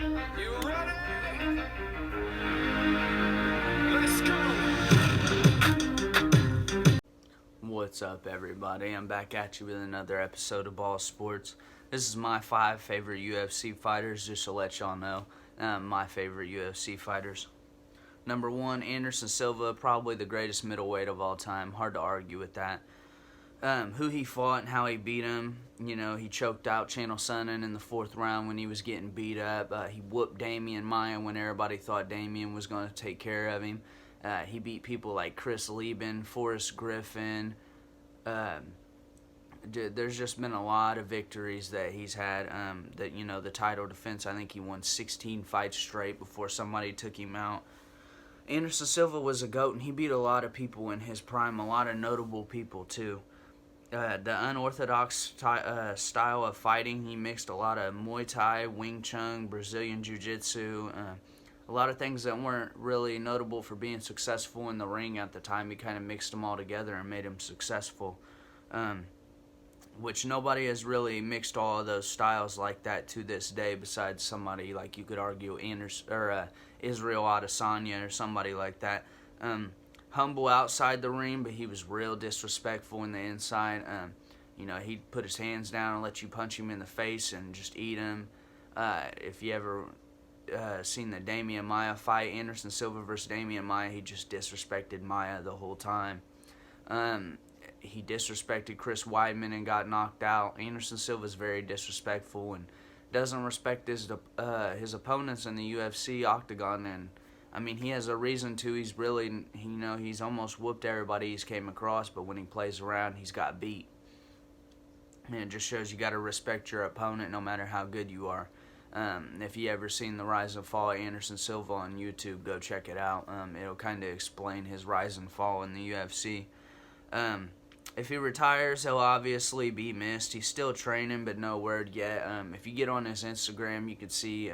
You ready? Let's go. What's up, everybody? I'm back at you with another episode of Ball Sports. This is my 5 favorite UFC fighters, just to let y'all know. My favorite UFC fighters. Number 1, Anderson Silva, probably the greatest middleweight of all time. Hard to argue with that. Who he fought and how he beat him. You know, he choked out Channel Sonnen in the 4th round when he was getting beat up. He whooped Damian Maia when everybody thought Damian was going to take care of him. He beat people like Chris Lieben, Forrest Griffin. There's just been a lot of victories that he's had. The title defense, I think he won 16 fights straight before somebody took him out. Anderson Silva was a GOAT, and he beat a lot of people in his prime, a lot of notable people too. The unorthodox style of fighting, he mixed a lot of Muay Thai, Wing Chun, Brazilian Jiu-Jitsu, a lot of things that weren't really notable for being successful in the ring at the time. He kind of mixed them all together and made him successful, which nobody has really mixed all of those styles like that to this day besides somebody like, you could argue, Israel Adesanya or somebody like that. Humble outside the ring, but he was real disrespectful in the inside. He'd put his hands down and let you punch him in the face and just eat him. If you ever seen the Damian Maia fight, Anderson Silva versus Damian Maia, he just disrespected Maia the whole time. He disrespected Chris Weidman and got knocked out. Anderson Silva's very disrespectful and doesn't respect his opponents in the UFC octagon, and I mean, he has a reason to. He's really, he's almost whooped everybody he's came across, but when he plays around, he's got beat. And it just shows you got to respect your opponent no matter how good you are. If you ever seen the rise and fall of Anderson Silva on YouTube, go check it out. It'll kind of explain his rise and fall in the UFC. If he retires, he'll obviously be missed. He's still training, but no word yet. If you get on his Instagram, you could see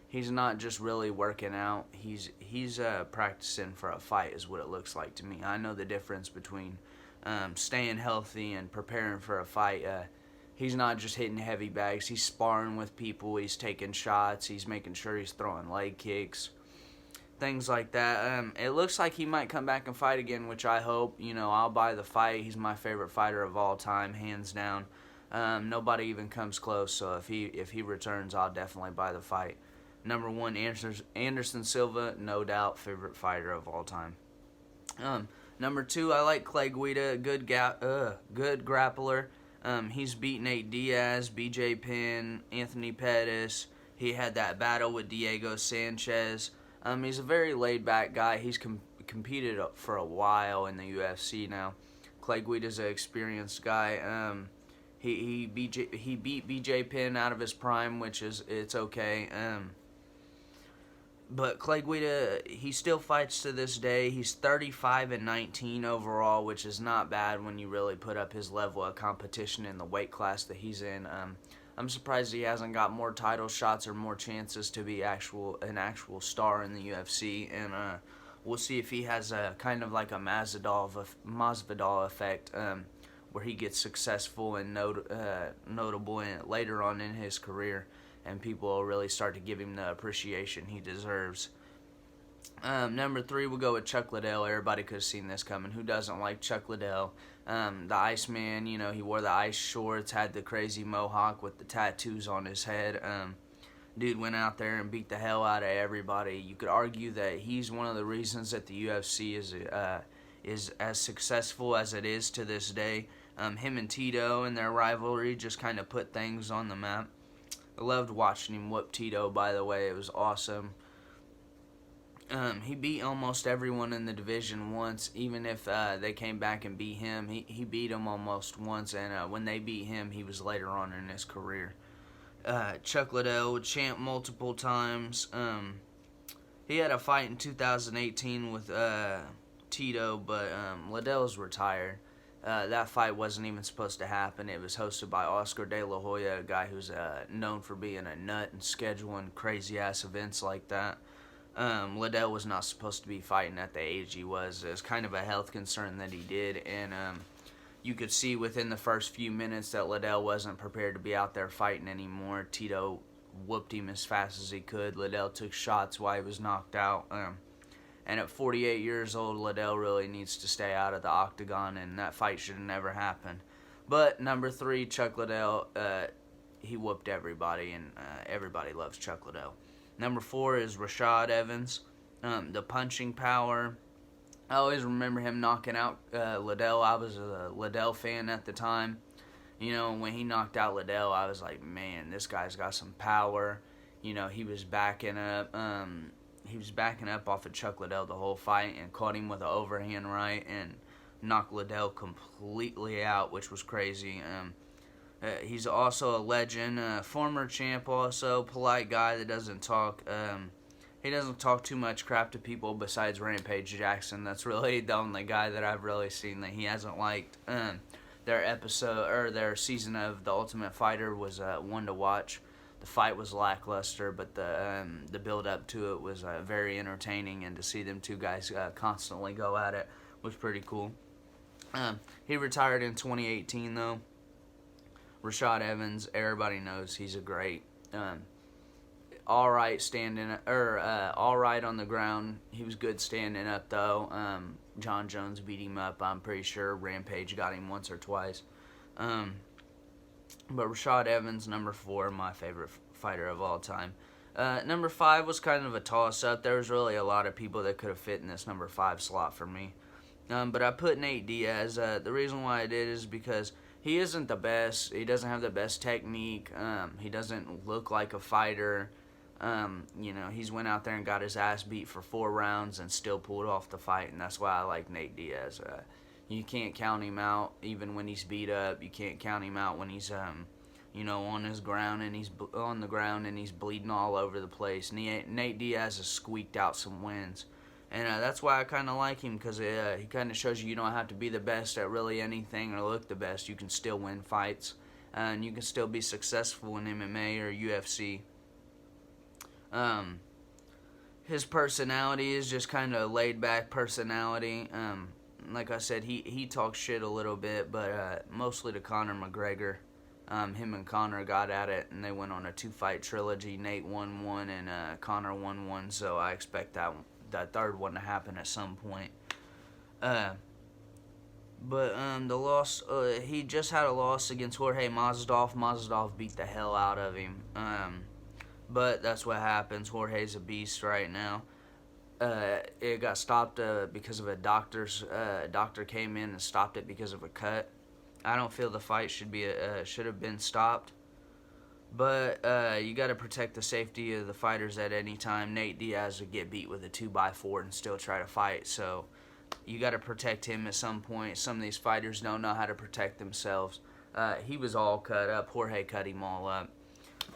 he's not just really working out. He's practicing for a fight is what it looks like to me. I know the difference between staying healthy and preparing for a fight. He's not just hitting heavy bags. He's sparring with people. He's taking shots. He's making sure he's throwing leg kicks. Things like that. It looks like he might come back and fight again, which I hope. I'll buy the fight. He's my favorite fighter of all time, hands down. Nobody even comes close, so if he returns, I'll definitely buy the fight. Number 1, Anderson Silva, no doubt, favorite fighter of all time. Number 2, I like Clay Guida, good grappler. He's beat Nate Diaz, BJ Penn, Anthony Pettis. He had that battle with Diego Sanchez. He's a very laid-back guy. He's competed for a while in the UFC now. Clay Guida's an experienced guy. He beat BJ Penn out of his prime, which it's okay. But Clay Guida, he still fights to this day. He's 35-19 overall, which is not bad when you really put up his level of competition in the weight class that he's in. I'm surprised he hasn't got more title shots or more chances to be an actual star in the UFC. And we'll see if he has a kind of like a Masvidal effect, where he gets successful and notable later on in his career, and people will really start to give him the appreciation he deserves. Number 3, we'll go with Chuck Liddell. Everybody could have seen this coming. Who doesn't like Chuck Liddell? The Iceman, he wore the ice shorts, had the crazy mohawk with the tattoos on his head. Dude went out there and beat the hell out of everybody. You could argue that he's one of the reasons that the UFC is as successful as it is to this day. Him and Tito and their rivalry just kind of put things on the map. I loved watching him whoop Tito, by the way. It was awesome. He beat almost everyone in the division once, even if they came back and beat him. He beat them almost once, and when they beat him, he was later on in his career. Chuck Liddell, champ multiple times. He had a fight in 2018 with Tito, but Liddell's retired. That fight wasn't even supposed to happen. It was hosted by Oscar De La Hoya, a guy who's known for being a nut and scheduling crazy-ass events like that. Liddell was not supposed to be fighting at the age he was. It was kind of a health concern that he did, and you could see within the first few minutes that Liddell wasn't prepared to be out there fighting anymore. Tito whooped him as fast as he could. Liddell took shots while he was knocked out. And at 48 years old, Liddell really needs to stay out of the octagon, and that fight should have never happened. But number 3, Chuck Liddell, he whooped everybody, and everybody loves Chuck Liddell. Number 4 is Rashad Evans. The punching power. I always remember him knocking out Liddell. I was a Liddell fan at the time. When he knocked out Liddell, I was like, man, this guy's got some power. He was backing up. He was backing up off of Chuck Liddell the whole fight and caught him with an overhand right and knocked Liddell completely out, which was crazy. He's also a legend, former champ also, polite guy that doesn't talk. He doesn't talk too much crap to people besides Rampage Jackson. That's really the only guy that I've really seen that he hasn't liked. Their episode or their season of The Ultimate Fighter was one to watch. The fight was lackluster, but the build up to it was very entertaining, and to see them two guys constantly go at it was pretty cool. He retired in 2018 though. Rashad Evans, everybody knows he's a great, all right on the ground. He was good standing up though. John Jones beat him up. I'm pretty sure Rampage got him once or twice. But Rashad Evans, number 4, my favorite fighter of all time. Number 5 was kind of a toss-up. There was really a lot of people that could have fit in this number 5 slot for me. But I put Nate Diaz. The reason why I did is because he isn't the best. He doesn't have the best technique. He doesn't look like a fighter. He's went out there and got his ass beat for 4 rounds and still pulled off the fight, and that's why I like Nate Diaz. You can't count him out even when he's beat up. You can't count him out when he's on his ground and he's on the ground and he's bleeding all over the place. Nate Diaz has squeaked out some wins, and that's why I kind of like him, because he kind of shows you don't have to be the best at really anything or look the best. You can still win fights, and you can still be successful in MMA or UFC. His personality is just kind of laid back personality. Like I said, he talks shit a little bit, but mostly to Conor McGregor. Him and Conor got at it, and they went on a 2-fight trilogy. Nate won one, and Conor won one, so I expect that third one to happen at some point. But the loss, he just had a loss against Jorge Masvidal. Masvidal beat the hell out of him. But that's what happens. Jorge's a beast right now. It got stopped because of a doctor came in and stopped it because of a cut. I don't feel the fight should have been stopped. But you got to protect the safety of the fighters at any time. Nate Diaz would get beat with a 2x4 and still try to fight. So you got to protect him at some point. Some of these fighters don't know how to protect themselves. He was all cut up. Jorge cut him all up.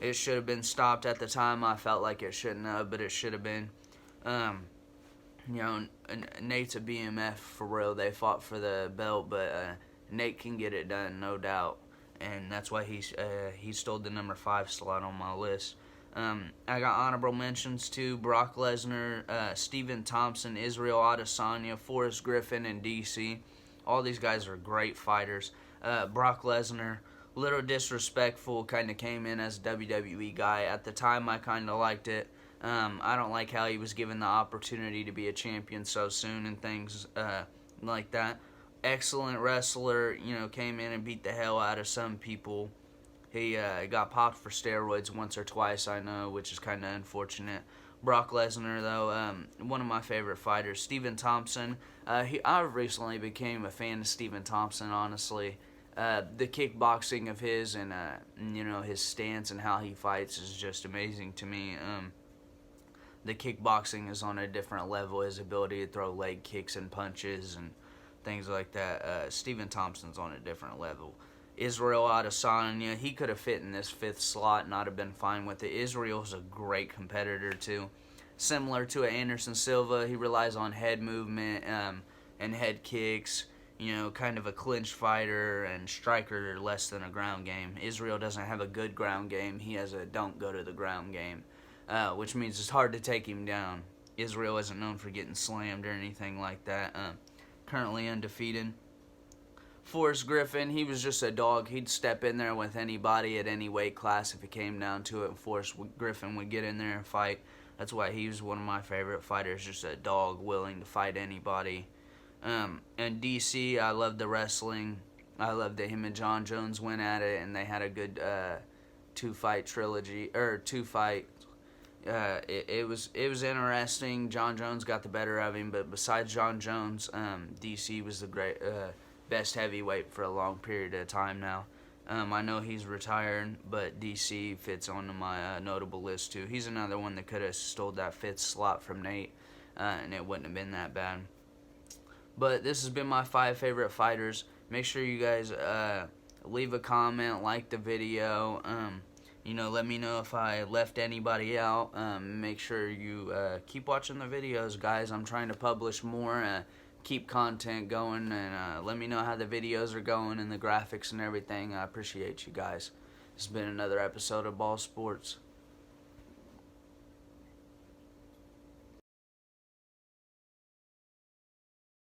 It should have been stopped at the time. I felt like it shouldn't have, but it should have been. Nate's a BMF for real. They fought for the belt, but Nate can get it done, no doubt. And that's why he stole the number 5 slot on my list. I got honorable mentions to Brock Lesnar, Stephen Thompson, Israel Adesanya, Forrest Griffin, and DC. All these guys are great fighters. Brock Lesnar, little disrespectful, kind of came in as a WWE guy. At the time, I kind of liked it. I don't like how he was given the opportunity to be a champion so soon and things like that. Excellent wrestler, came in and beat the hell out of some people. He got popped for steroids once or twice, I know, which is kind of unfortunate. Brock Lesnar, though, one of my favorite fighters. Stephen Thompson, I recently became a fan of Stephen Thompson, honestly. The kickboxing of his and, his stance and how he fights is just amazing to me. The kickboxing is on a different level. His ability to throw leg kicks and punches and things like that. Stephen Thompson's on a different level. Israel Adesanya, he could have fit in this 5th slot and I'd have been fine with it. Israel's a great competitor, too. Similar to Anderson Silva, he relies on head movement and head kicks. Kind of a clinch fighter and striker less than a ground game. Israel doesn't have a good ground game. He has a don't go to the ground game, which means it's hard to take him down. Israel isn't known for getting slammed or anything like that. Currently undefeated. Forrest Griffin, he was just a dog. He'd step in there with anybody at any weight class if it came down to it. And Forrest Griffin would get in there and fight. That's why he was one of my favorite fighters, just a dog willing to fight anybody. And DC, I loved the wrestling. I loved that him and John Jones went at it, and they had a good two-fight trilogy, or two-fight. It was interesting. John Jones got the better of him, but besides John Jones, DC was the best heavyweight for a long period of time now. I know he's retired, but DC fits onto my notable list too. He's another one that could have stole that fifth slot from Nate, and it wouldn't have been that bad. But this has been my 5 favorite fighters. Make sure you guys leave a comment, like the video. Let me know if I left anybody out. Make sure you keep watching the videos, guys. I'm trying to publish more, keep content going, and let me know how the videos are going and the graphics and everything. I appreciate you guys. This has been another episode of Ball Sports.